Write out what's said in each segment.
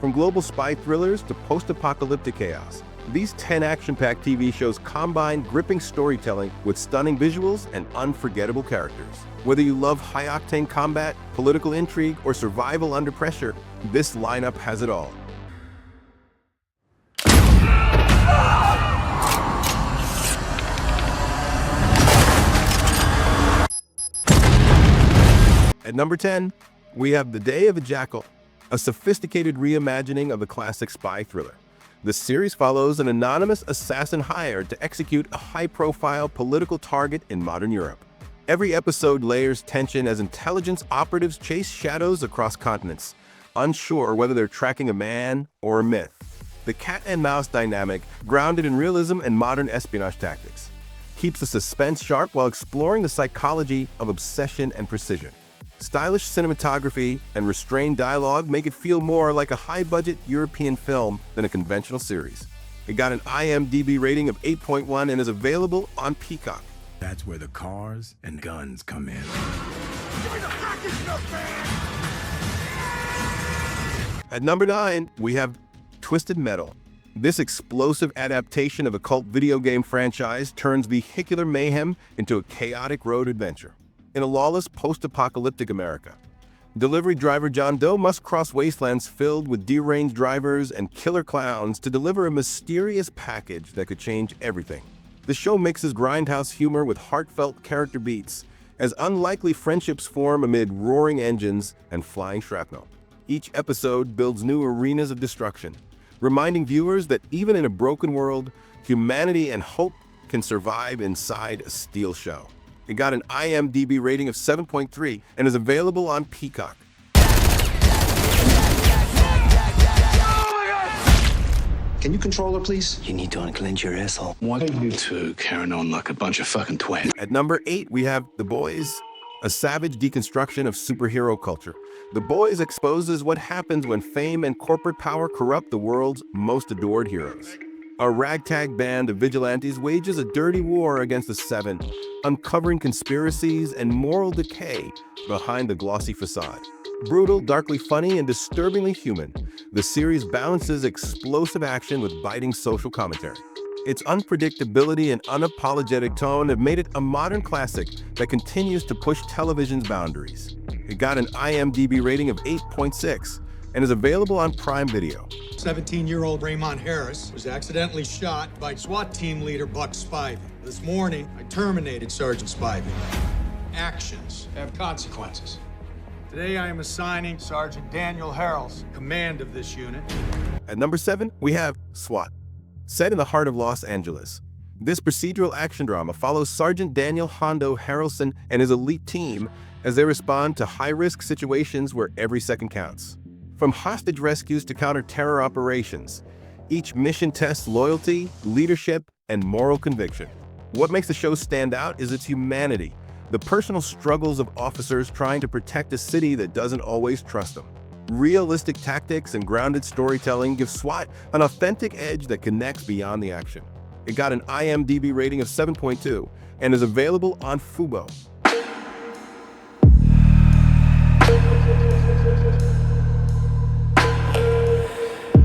From global spy thrillers to post-apocalyptic chaos, these 10 action-packed TV shows combine gripping storytelling with stunning visuals and unforgettable characters. Whether you love high-octane combat, political intrigue, or survival under pressure, this lineup has it all. At number 10, we have The Day of a Jackal, a sophisticated reimagining of the classic spy thriller. The series follows an anonymous assassin hired to execute a high-profile political target in modern Europe. Every episode layers tension as intelligence operatives chase shadows across continents, unsure whether they're tracking a man or a myth. The cat-and-mouse dynamic, grounded in realism and modern espionage tactics, keeps the suspense sharp while exploring the psychology of obsession and precision. Stylish cinematography and restrained dialogue make it feel more like a high-budget European film than a conventional series. It got an IMDb rating of 8.1 and is available on Peacock. That's where the cars and guns come in. Give me the package, man! At number 9, we have Twisted Metal. This explosive adaptation of a cult video game franchise turns vehicular mayhem into a chaotic road adventure. In a lawless post-apocalyptic America, delivery driver John Doe must cross wastelands filled with deranged drivers and killer clowns to deliver a mysterious package that could change everything. The show mixes grindhouse humor with heartfelt character beats, as unlikely friendships form amid roaring engines and flying shrapnel. Each episode builds new arenas of destruction, reminding viewers that even in a broken world, humanity and hope can survive inside a steel shell. It got an IMDb rating of 7.3 and is available on Peacock. Can you control her, please? You need to unclench your asshole. Why are you two carrying on like a bunch of fucking twins? At number 8, we have The Boys, a savage deconstruction of superhero culture. The Boys exposes what happens when fame and corporate power corrupt the world's most adored heroes. A ragtag band of vigilantes wages a dirty war against the Seven, uncovering conspiracies and moral decay behind the glossy facade. Brutal, darkly funny, and disturbingly human, the series balances explosive action with biting social commentary. Its unpredictability and unapologetic tone have made it a modern classic that continues to push television's boundaries. It got an IMDb rating of 8.6 and is available on Prime Video. 17-year-old Raymond Harris was accidentally shot by SWAT team leader Buck Spivey. This morning, I terminated Sergeant Spivey. Actions have consequences. Today, I am assigning Sergeant Daniel Harrells command of this unit. At number 7, we have S.W.A.T. Set in the heart of Los Angeles, this procedural action drama follows Sergeant Daniel Hondo Harrelson and his elite team as they respond to high-risk situations where every second counts. From hostage rescues to counter-terror operations, each mission tests loyalty, leadership, and moral conviction. What makes the show stand out is its humanity, the personal struggles of officers trying to protect a city that doesn't always trust them. Realistic tactics and grounded storytelling give S.W.A.T. an authentic edge that connects beyond the action. It got an IMDb rating of 7.2 and is available on Fubo.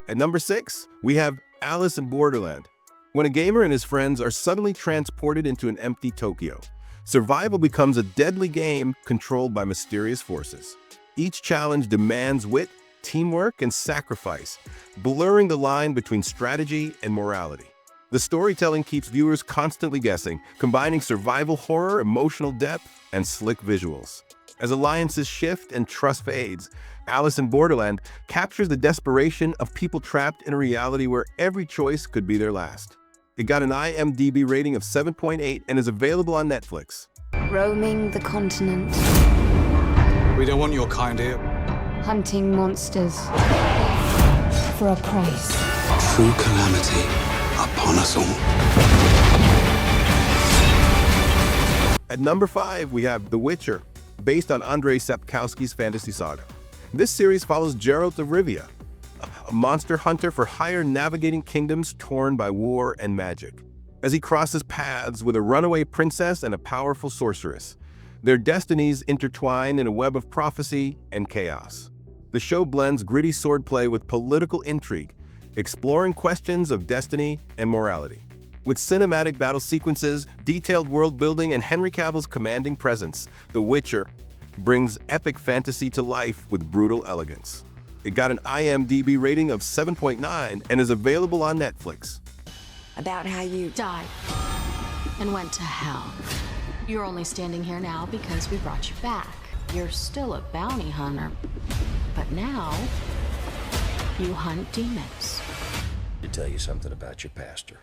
At number 6, we have Alice in Borderland. When a gamer and his friends are suddenly transported into an empty Tokyo, survival becomes a deadly game controlled by mysterious forces. Each challenge demands wit, teamwork, and sacrifice, blurring the line between strategy and morality. The storytelling keeps viewers constantly guessing, combining survival horror, emotional depth, and slick visuals. As alliances shift and trust fades, Alice in Borderland captures the desperation of people trapped in a reality where every choice could be their last. It got an IMDb rating of 7.8 and is available on Netflix. Roaming the continent. We don't want your kind here. Hunting monsters. For a price. True calamity upon us all. At number 5, we have The Witcher, based on Andrzej Sapkowski's fantasy saga. This series follows Geralt of Rivia, a monster hunter for hire navigating kingdoms torn by war and magic. As he crosses paths with a runaway princess and a powerful sorceress, their destinies intertwine in a web of prophecy and chaos. The show blends gritty swordplay with political intrigue, exploring questions of destiny and morality. With cinematic battle sequences, detailed world building, and Henry Cavill's commanding presence, The Witcher brings epic fantasy to life with brutal elegance. It got an IMDb rating of 7.9 and is available on Netflix. About how you died and went to hell. You're only standing here now because we brought you back. You're still a bounty hunter, but now you hunt demons. To tell you something about your pastor.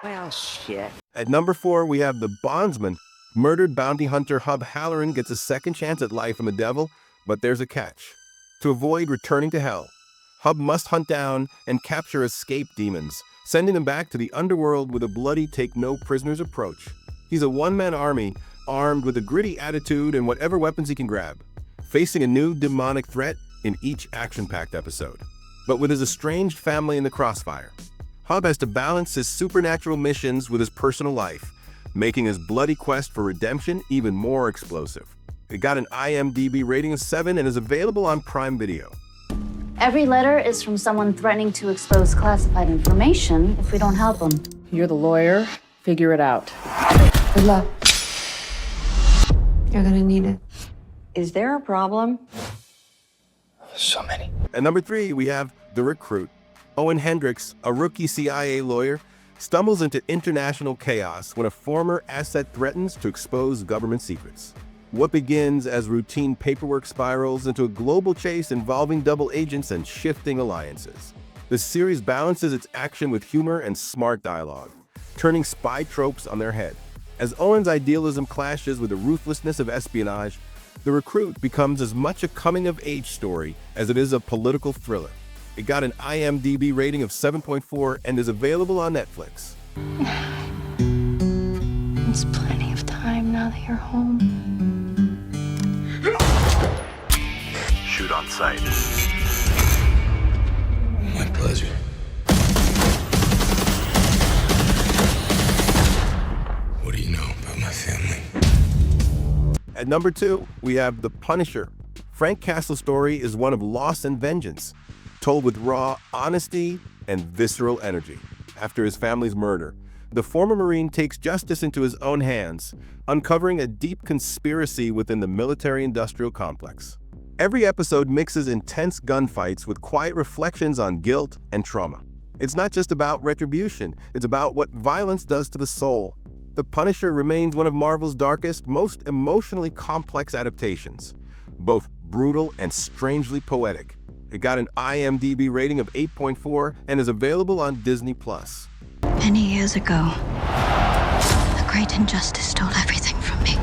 well, shit. At number 4, we have the Bondsman. Murdered bounty hunter Hub Halloran gets a second chance at life from the devil, but there's a catch. To avoid returning to hell, Hub must hunt down and capture escaped demons, sending them back to the underworld with a bloody take-no-prisoners approach. He's a one-man army, armed with a gritty attitude and whatever weapons he can grab, facing a new demonic threat in each action-packed episode. But with his estranged family in the crossfire, Hub has to balance his supernatural missions with his personal life, making his bloody quest for redemption even more explosive. It got an IMDb rating of 7 and is available on Prime Video. Every letter is from someone threatening to expose classified information if we don't help them. You're the lawyer. Figure it out. Good luck. You're gonna need it. Is there a problem? So many. At number 3, we have The Recruit. Owen Hendricks, a rookie CIA lawyer, stumbles into international chaos when a former asset threatens to expose government secrets. What begins as routine paperwork spirals into a global chase involving double agents and shifting alliances. The series balances its action with humor and smart dialogue, turning spy tropes on their head. As Owen's idealism clashes with the ruthlessness of espionage, The Recruit becomes as much a coming-of-age story as it is a political thriller. It got an IMDb rating of 7.4 and is available on Netflix. It's plenty of time now that you're home. Shoot on sight. My pleasure. What do you know about my family? At number 2, we have The Punisher. Frank Castle's story is one of loss and vengeance, told with raw honesty and visceral energy. After his family's murder, the former Marine takes justice into his own hands, uncovering a deep conspiracy within the military-industrial complex. Every episode mixes intense gunfights with quiet reflections on guilt and trauma. It's not just about retribution, it's about what violence does to the soul. The Punisher remains one of Marvel's darkest, most emotionally complex adaptations, both brutal and strangely poetic. It got an IMDb rating of 8.4 and is available on Disney+. Many years ago, a great injustice stole everything from me.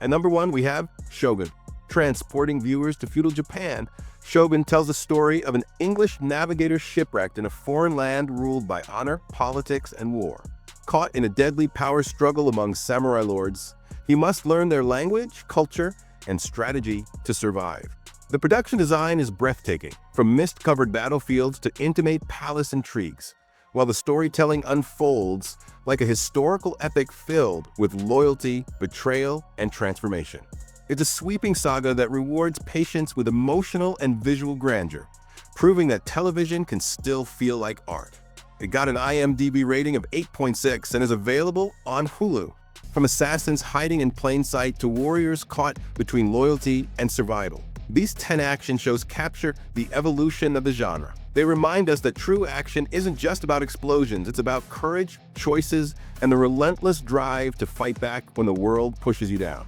At number 1, we have Shōgun. Transporting viewers to feudal Japan, Shōgun tells the story of an English navigator shipwrecked in a foreign land ruled by honor, politics, and war. Caught in a deadly power struggle among samurai lords, he must learn their language, culture, and strategy to survive. The production design is breathtaking, from mist-covered battlefields to intimate palace intrigues, while the storytelling unfolds like a historical epic filled with loyalty, betrayal, and transformation. It's a sweeping saga that rewards patience with emotional and visual grandeur, proving that television can still feel like art. It got an IMDb rating of 8.6 and is available on Hulu. From assassins hiding in plain sight to warriors caught between loyalty and survival, these 10 action shows capture the evolution of the genre. They remind us that true action isn't just about explosions, it's about courage, choices, and the relentless drive to fight back when the world pushes you down.